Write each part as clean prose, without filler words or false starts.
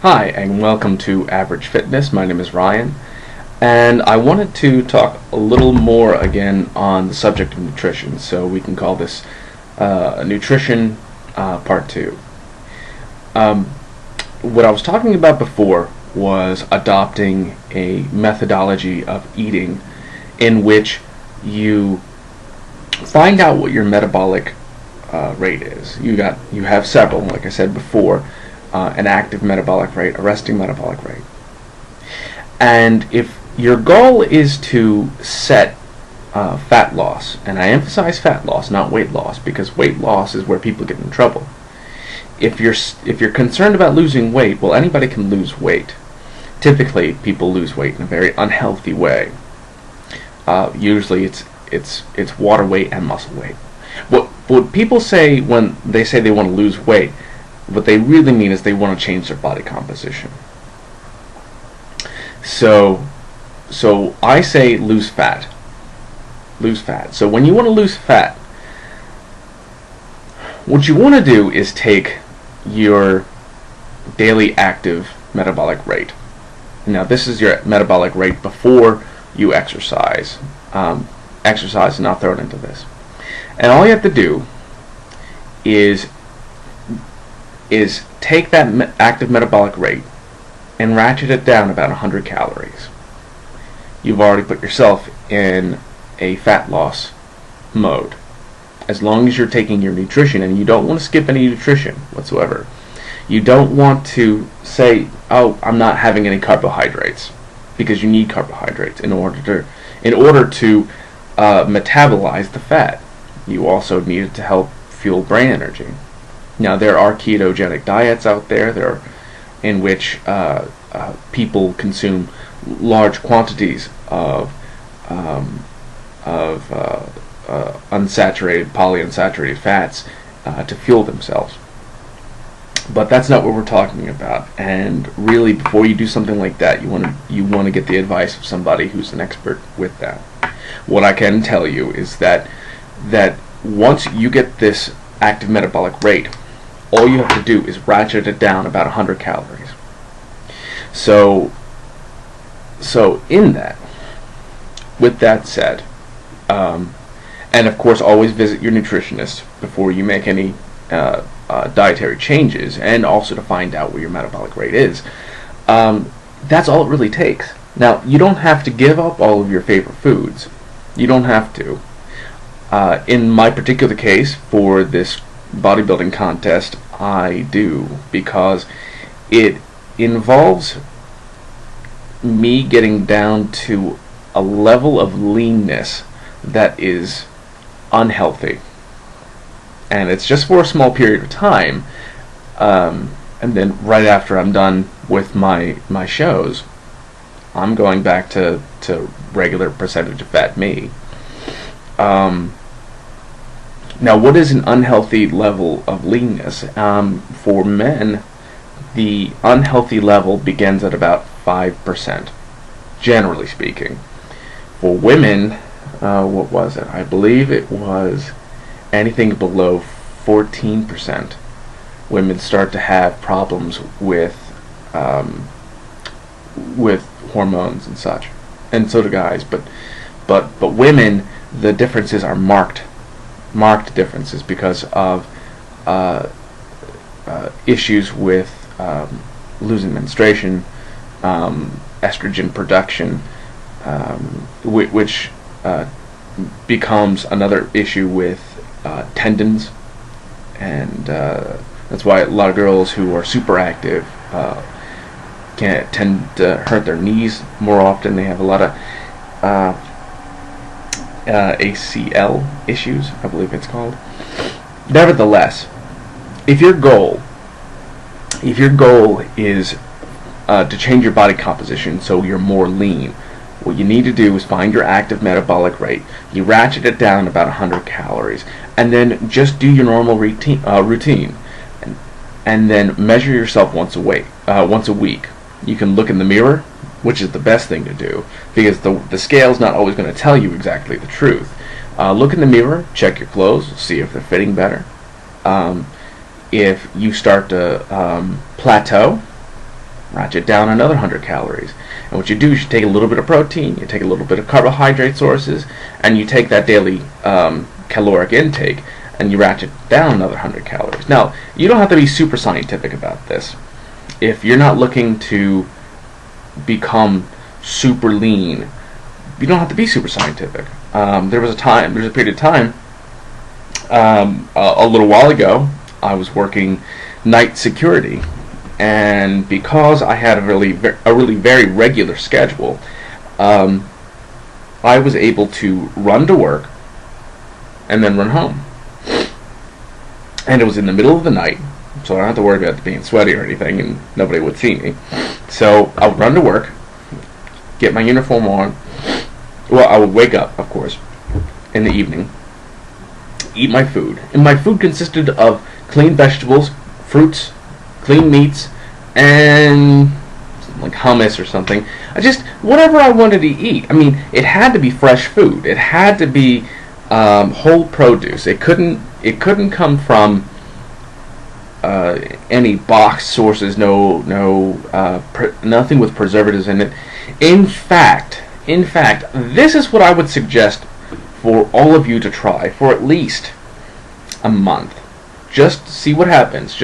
Hi, and welcome to Average Fitness. My name is Ryan, and I wanted to talk a little more again on the subject of nutrition, so we can call this Nutrition Part 2. What I was talking about before was adopting a methodology of eating in which you find out what your metabolic rate is. You have several, like I said before. An active metabolic rate, a resting metabolic rate. And if your goal is to set fat loss, and I emphasize fat loss, not weight loss, because weight loss is where people get in trouble. If you're concerned about losing weight, well, anybody can lose weight. Typically, people lose weight in a very unhealthy way. Usually, it's water weight and muscle weight. What people say when they say they want to lose weight, what they really mean is they want to change their body composition. So I say lose fat. Lose fat. So when you want to lose fat, what you want to do is take your daily active metabolic rate. Now this is your metabolic rate before you exercise. Exercise is not thrown into this. And all you have to do is take that active metabolic rate and ratchet it down about 100 calories. You've already put yourself in a fat loss mode. As long as you're taking your nutrition, and you don't want to skip any nutrition whatsoever. You don't want to say, oh, I'm not having any carbohydrates, because you need carbohydrates in order to metabolize the fat. You also need it to help fuel brain energy. Now, there are ketogenic diets out there, in which people consume large quantities of unsaturated, polyunsaturated fats to fuel themselves. But that's not what we're talking about. And really, before you do something like that, you want to get the advice of somebody who's an expert with that. What I can tell you is that once you get this active metabolic rate, all you have to do is ratchet it down about 100 calories. So in that, with that said, and of course always visit your nutritionist before you make any dietary changes, and also to find out what your metabolic rate is. That's all it really takes. Now, you don't have to give up all of your favorite foods. You don't have to. In my particular case, for this bodybuilding contest, I do, because it involves me getting down to a level of leanness that is unhealthy, and it's just for a small period of time, and then right after I'm done with my shows, I'm going back to regular percentage of fat me. Now, what is an unhealthy level of leanness? For men, the unhealthy level begins at about 5%, generally speaking. For women, what was it? I believe it was anything below 14%. Women start to have problems with hormones and such, and so do guys. But women, the differences are marked differences because of issues with losing menstruation, estrogen production, which becomes another issue with tendons, and that's why a lot of girls who are super active can tend to hurt their knees more often. They have a lot of ACL issues, I believe it's called. Nevertheless, if your goal is to change your body composition so you're more lean, what you need to do is find your active metabolic rate. You ratchet it down about 100 calories, and then just do your normal routine, and then measure yourself once a week. You can look in the mirror, which is the best thing to do, because the scale's not always going to tell you exactly the truth. Look in the mirror, check your clothes, see if they're fitting better. If you start to plateau, ratchet down another 100 calories. And what you do is you take a little bit of protein, you take a little bit of carbohydrate sources, and you take that daily caloric intake, and you ratchet down another 100 calories. Now, you don't have to be super scientific about this. If you're not looking to become super lean, you don't have to be super scientific. There was a period of time, a little while ago, I was working night security, and because I had a really very regular schedule, I was able to run to work and then run home. And it was in the middle of the night, so I don't have to worry about being sweaty or anything, and nobody would see me. So I would run to work, get my uniform on. Well, I would wake up, of course, in the evening, eat my food. And my food consisted of clean vegetables, fruits, clean meats, and like hummus or something. Whatever I wanted to eat. I mean, it had to be fresh food. It had to be whole produce. It couldn't come from any boxed sources. Nothing with preservatives in it. In fact, this is what I would suggest for all of you to try for at least a month. Just see what happens.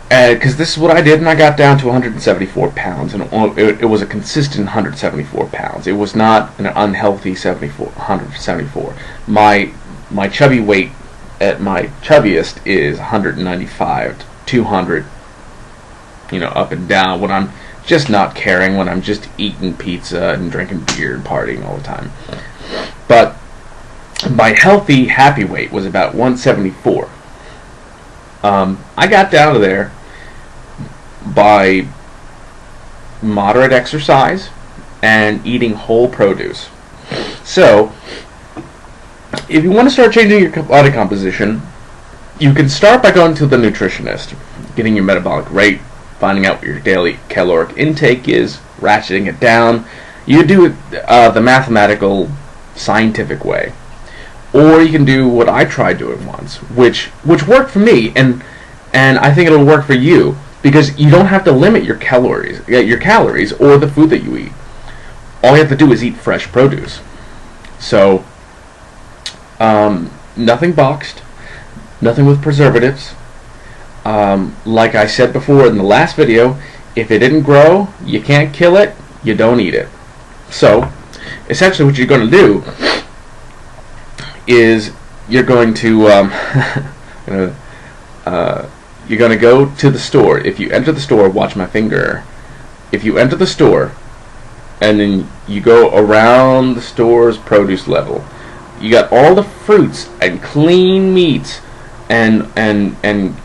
Because this is what I did, and I got down to 174 pounds, and it was a consistent 174 pounds. It was not an unhealthy 174. My chubby weight at my chubbiest is 195 to 200, up and down, when I'm just not caring, when I'm just eating pizza and drinking beer and partying all the time. But my healthy, happy weight was about 174. I got down to there by moderate exercise and eating whole produce. So, if you want to start changing your body composition, you can start by going to the nutritionist, getting your metabolic rate, finding out what your daily caloric intake is, ratcheting it down. You do it the mathematical, scientific way. Or you can do what I tried doing once, which worked for me, and I think it'll work for you, because you don't have to limit your calories or the food that you eat. All you have to do is eat fresh produce. So, nothing boxed, nothing with preservatives. Like I said before in the last video, if it didn't grow, you can't kill it, you don't eat it. So, essentially what you're going to do is you're going to you're going to go to the store. If you enter the store, watch my finger. If you enter the store and then you go around the store's produce level, you got all the fruits and clean meats and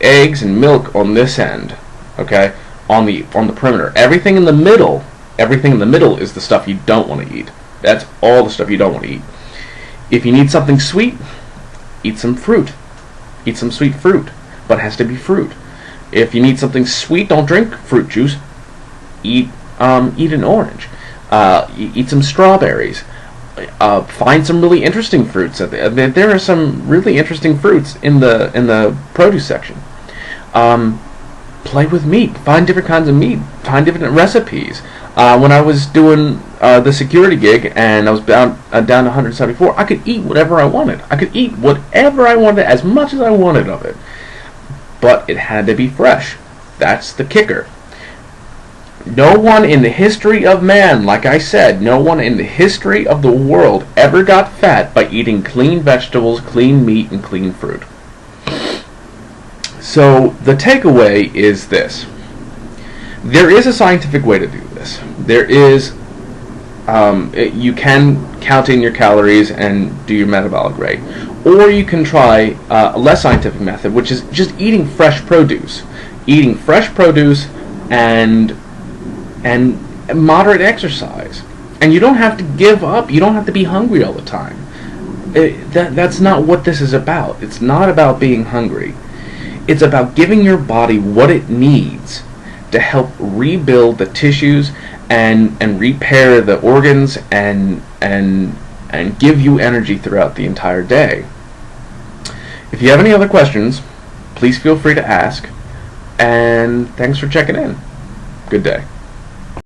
eggs and milk on this end, okay, on the perimeter. Everything in the middle is the stuff you don't want to eat. That's all the stuff you don't want to eat. If you need something sweet, eat some fruit. Eat some sweet fruit, but it has to be fruit. If you need something sweet, don't drink fruit juice. Eat an orange. Eat some strawberries. Find some really interesting fruits. There are some really interesting fruits in the produce section. Play with meat. Find different kinds of meat. Find different recipes. When I was doing the security gig and I was down to 174, I could eat whatever I wanted. I could eat whatever I wanted, as much as I wanted of it. But it had to be fresh. That's the kicker. No one in the history of man, like I said, no one in the history of the world ever got fat by eating clean vegetables, clean meat, and clean fruit. So the takeaway is this. There is a scientific way to do this. There is, you can count in your calories and do your metabolic rate. Or you can try a less scientific method, which is just eating fresh produce. Eating fresh produce and moderate exercise. And you don't have to give up. You don't have to be hungry all the time. That's not what this is about. It's not about being hungry. It's about giving your body what it needs to help rebuild the tissues and repair the organs and give you energy throughout the entire day. If you have any other questions, please feel free to ask. And thanks for checking in. Good day.